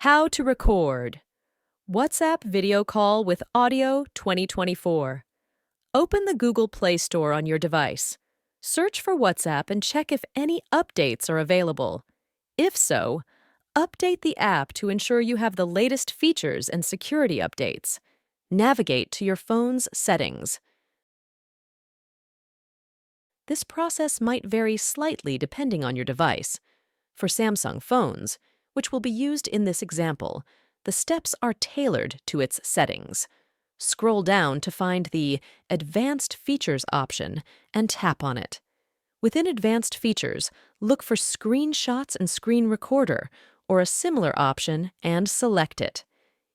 How to record. WhatsApp video call with audio 2024. Open the Google Play Store on your device. Search for WhatsApp and check if any updates are available. If so, update the app to ensure you have the latest features and security updates. Navigate to your phone's settings. This process might vary slightly depending on your device. For Samsung phones, which will be used in this example, the steps are tailored to its settings. Scroll down to find the Advanced Features option and tap on it. Within Advanced Features, look for Screenshots and Screen Recorder or a similar option and select it.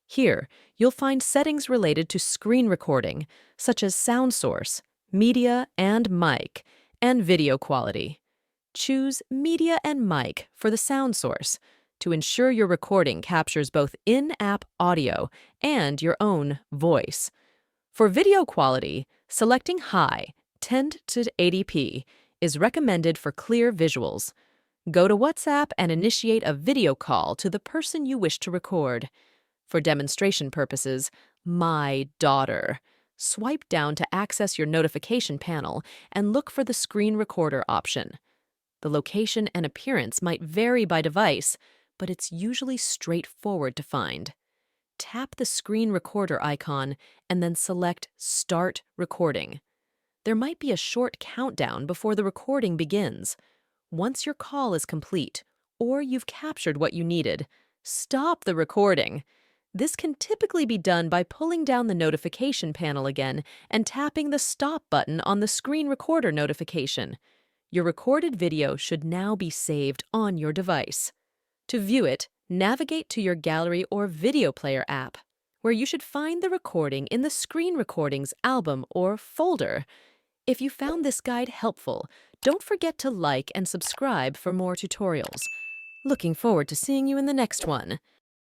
Here, you'll find settings related to screen recording, such as sound source, media and mic, and video quality. Choose Media and Mic for the sound source to ensure your recording captures both in-app audio and your own voice. For video quality, selecting High, 10 to 80p, is recommended for clear visuals. Go to WhatsApp and initiate a video call to the person you wish to record. For demonstration purposes, My Daughter. Swipe down to access your notification panel and look for the screen recorder option. The location and appearance might vary by device, but it's usually straightforward to find. Tap the screen recorder icon and then select Start Recording. There might be a short countdown before the recording begins. Once your call is complete, or you've captured what you needed, stop the recording. This can typically be done by pulling down the notification panel again and tapping the Stop button on the screen recorder notification. Your recorded video should now be saved on your device. To view it, navigate to your Gallery or Video Player app, where you should find the recording in the Screen Recordings album or folder. If you found this guide helpful, don't forget to like and subscribe for more tutorials. Looking forward to seeing you in the next one.